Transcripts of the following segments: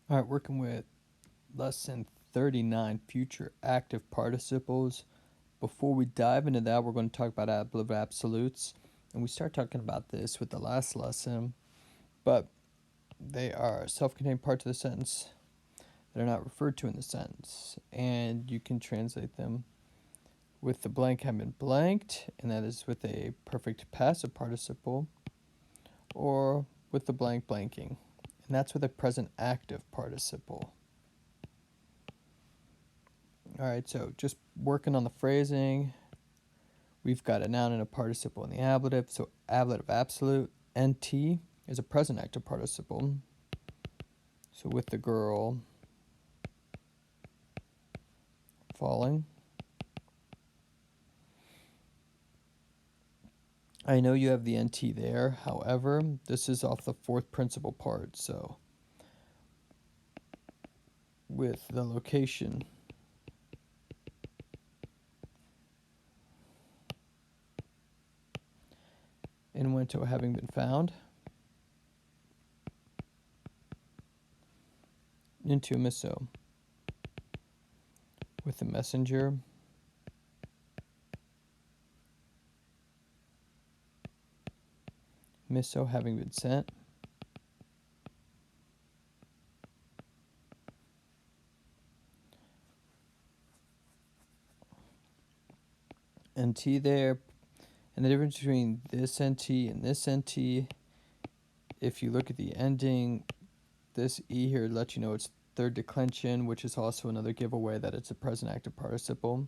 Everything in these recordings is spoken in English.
All right, working with lesson 39, future active participles. Before we dive into that, we're going to talk about ablative absolutes. And we start talking about this with the last lesson, but they are self contained parts of the sentence that are not referred to in the sentence. And you can translate them with the blank having been blanked, and that is with a perfect passive participle, or with the blank blanking, and that's with a present active participle. All right, so just working on the phrasing. We've got a noun and a participle in the ablative. So ablative absolute, nt, is a present active participle. So with the girl falling. I know you have the nt there. However, this is off the fourth principal part. So with the location in Winto having been found, into misso with the messenger misso having been sent, nt there. And the difference between this nt and this nt, if you look at the ending, this e here lets you know it's third declension, which is also another giveaway that it's a present active participle.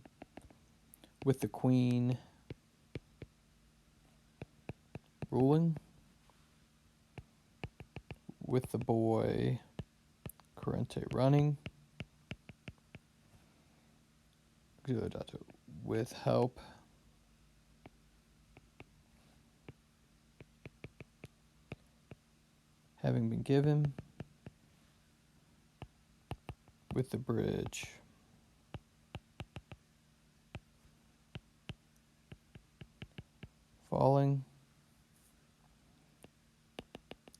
With the queen ruling, with the boy currente running, with help having been given, with the bridge falling,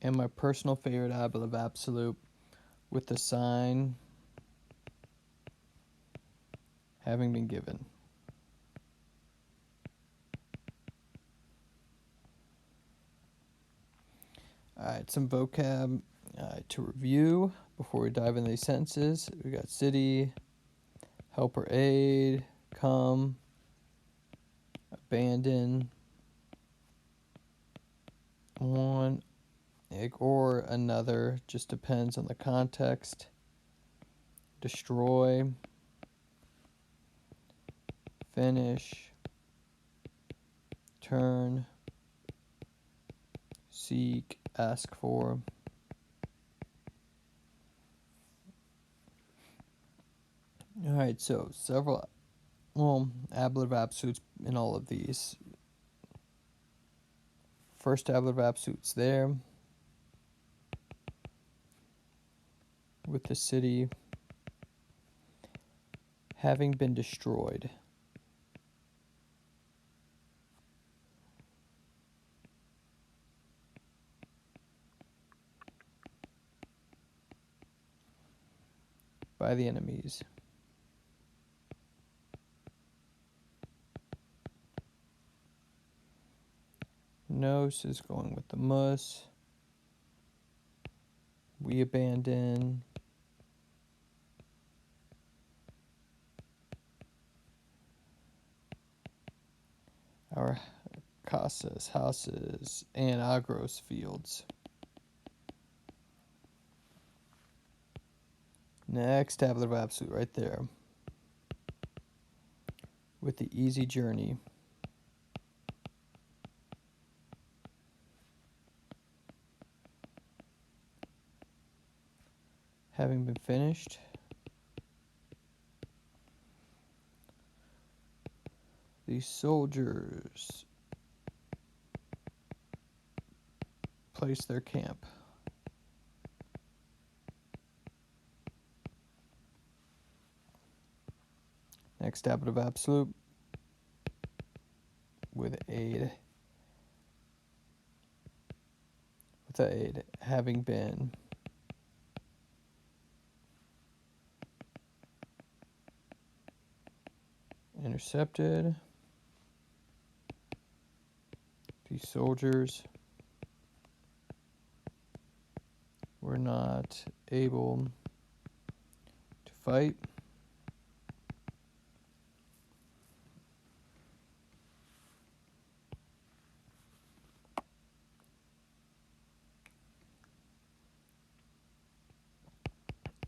and my personal favorite ablative absolute, with the sign having been given. Alright, some vocab to review before we dive into these sentences. We got city, help or aid, come, abandon, one, or another, just depends on the context, destroy, finish, turn, seek, ask for. Alright, so several ablative absolutes in all of these. First ablative absolute's there, with the city having been destroyed. By the enemies. Nos is going with the mus. We abandon. Our casas, houses, and agros, fields. Next ablative absolute right there, with the easy journey. Having been finished. The soldiers place their camp. Next ablative absolute, with aid. With the aid having been intercepted. These soldiers were not able to fight.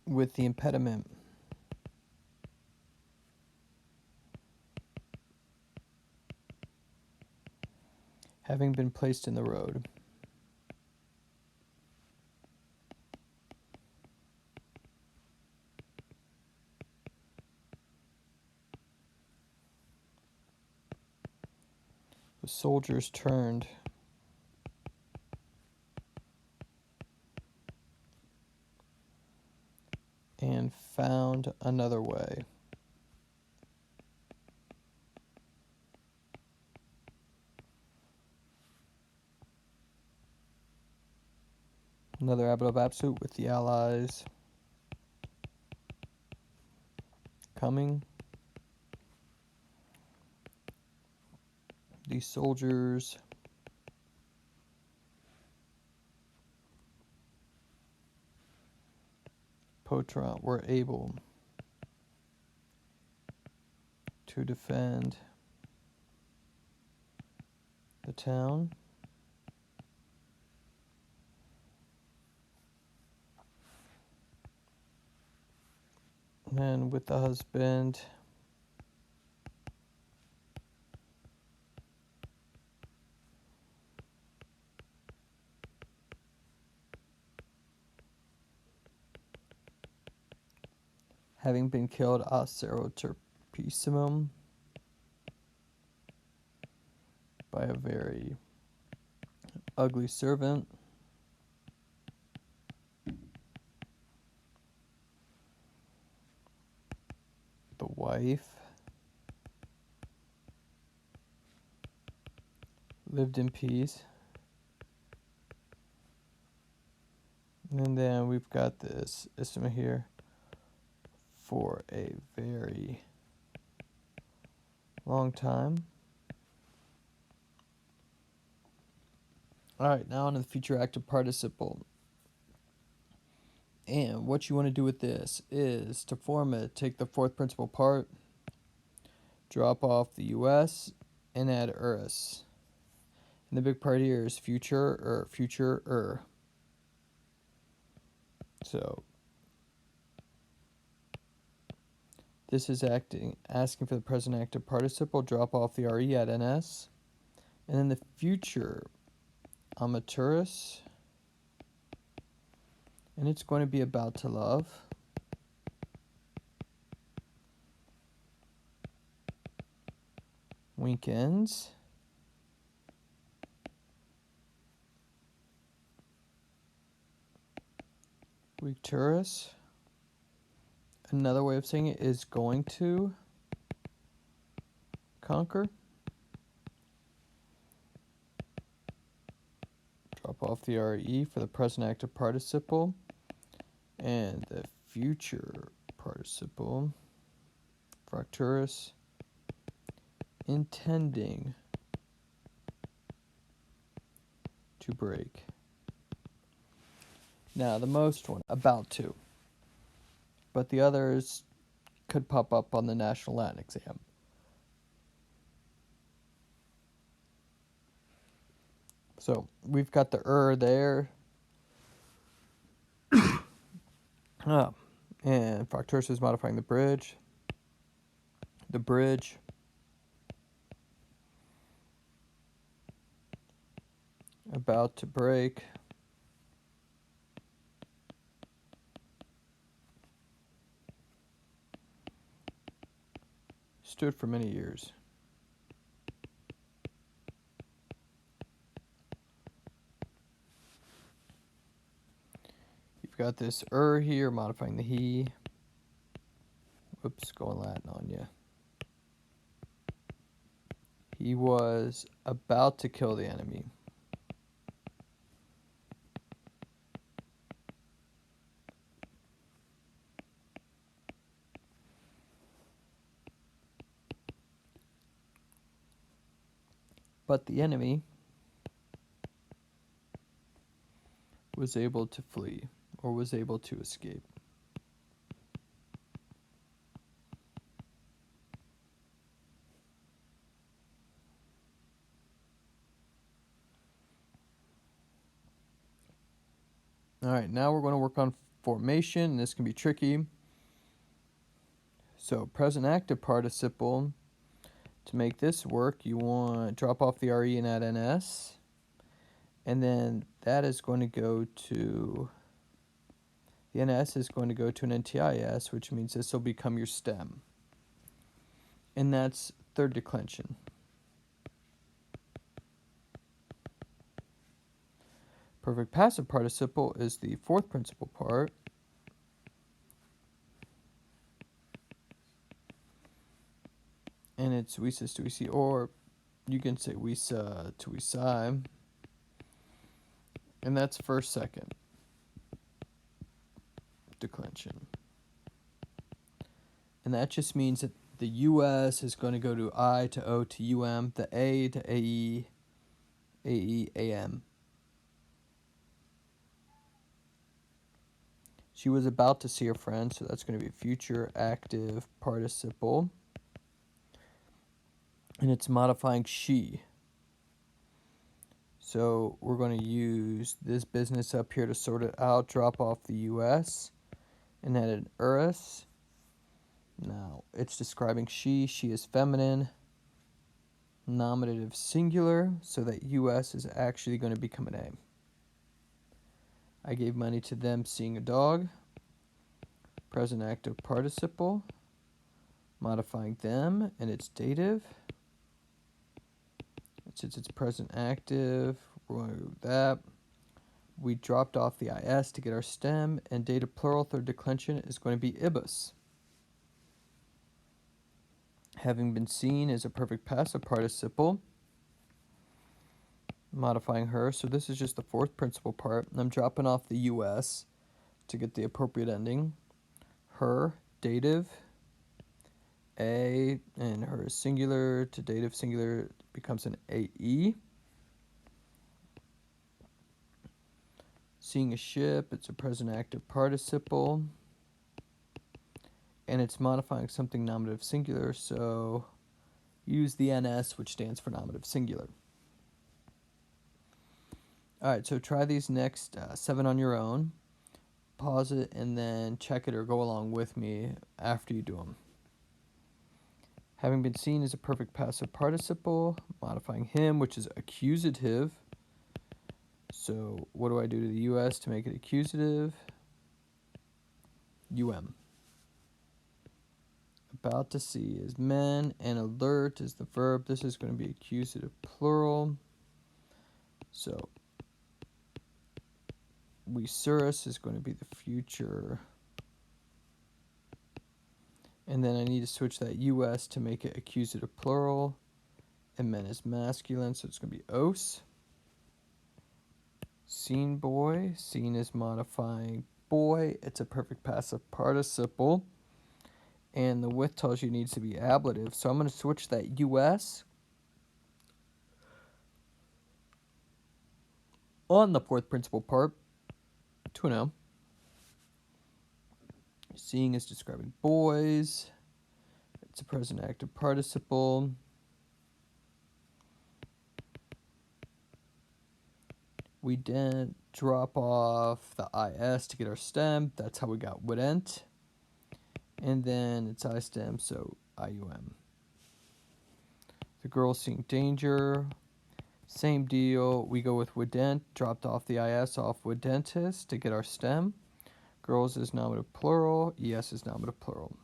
With the impediment having been placed in the road. The soldiers turned and found another way. Another ablative absolute with the Allies coming. These soldiers Potront were able to defend the town. And with the husband having been killed a seroterpissimum by a very ugly servant. The wife lived in peace. And then we've got this ism here for a very long time. All right, now on to the future active participle. And what you want to do with this is to form it, take the fourth principal part, drop off the US, and add -us. And the big part here is future, future. So this is asking for the present active participle, drop off the RE, add NS. And then the future amaturus, and it's going to be about to love. Weekends. Weekturus. Another way of saying it is going to conquer. Drop off the RE for the present active participle. And the future participle, fracturus, intending to break. Now the most one, about to. But the others could pop up on the National Latin exam. So we've got the there. And fracturus is modifying the bridge. The bridge. About to break. Stood for many years. You've got this here modifying the he. Whoops, going Latin on you. He was about to kill the enemy. but the enemy was able to flee or was able to escape. All right, now we're going to work on formation, and this can be tricky. So present active participle, to make this work, you want to drop off the RE and add NS. And then that is going to go to, the NS is going to go to an NTIS, which means this will become your stem. And that's third declension. Perfect passive participle is the fourth principal part. And it's wesis to wesi, or you can say wesa to wesi. And that's first, second declension. And that just means that the US is going to go to I to O to UM, the A to AE, AE, AM. She was about to see a friend, so that's going to be a future active participle. And it's modifying she. So we're going to use this business up here to sort it out, drop off the US, and add an urus. Now, it's describing she. She is feminine, nominative singular, so that US is actually going to become an A. I gave money to them seeing a dog. Present active participle, modifying them, and it's dative. Since it's present active, we're going to do that. We dropped off the IS to get our stem, and dative plural third declension is going to be ibus. Having been seen is a perfect passive participle, modifying her. So this is just the fourth principal part. I'm dropping off the US to get the appropriate ending. Her, dative, A, and her is singular to dative singular becomes an AE. Seeing a ship, it's a present active participle. And it's modifying something nominative singular, so use the NS, which stands for nominative singular. All right, so try these next 7 on your own. Pause it and then check it or go along with me after you do them. Having been seen is a perfect passive participle, modifying him, which is accusative. So what do I do to the US to make it accusative? UM. About to see is men, and alert is the verb. This is going to be accusative plural. So wesurus is going to be the future. And then I need to switch that US to make it accusative plural. And men is masculine, so it's going to be os. Seen boy. Seen is modifying boy. It's a perfect passive participle. And the with tells you it needs to be ablative. So I'm going to switch that US on the fourth principal part to an O. Seeing is describing boys. It's a present active participle. We then drop off the IS to get our stem. That's how we got wouldn't. And then it's I stem, so IUM. The girl seeing danger. Same deal. We go with wouldn't. Dropped off the IS off wouldentist to get our stem. Girls is nominative plural. ES is nominative plural.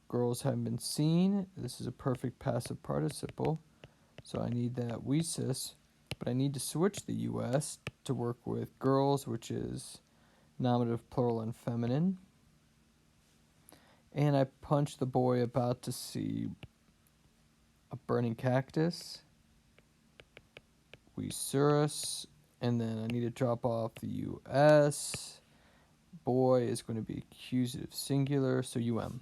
Girls haven't been seen. This is a perfect passive participle. So I need that wesis. But I need to switch the US to work with girls, which is nominative plural and feminine. And I punch the boy about to see a burning cactus. Wesurus. And then I need to drop off the US. Boy is going to be accusative singular, so UM.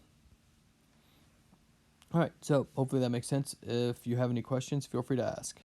All right, so hopefully that makes sense. If you have any questions, feel free to ask.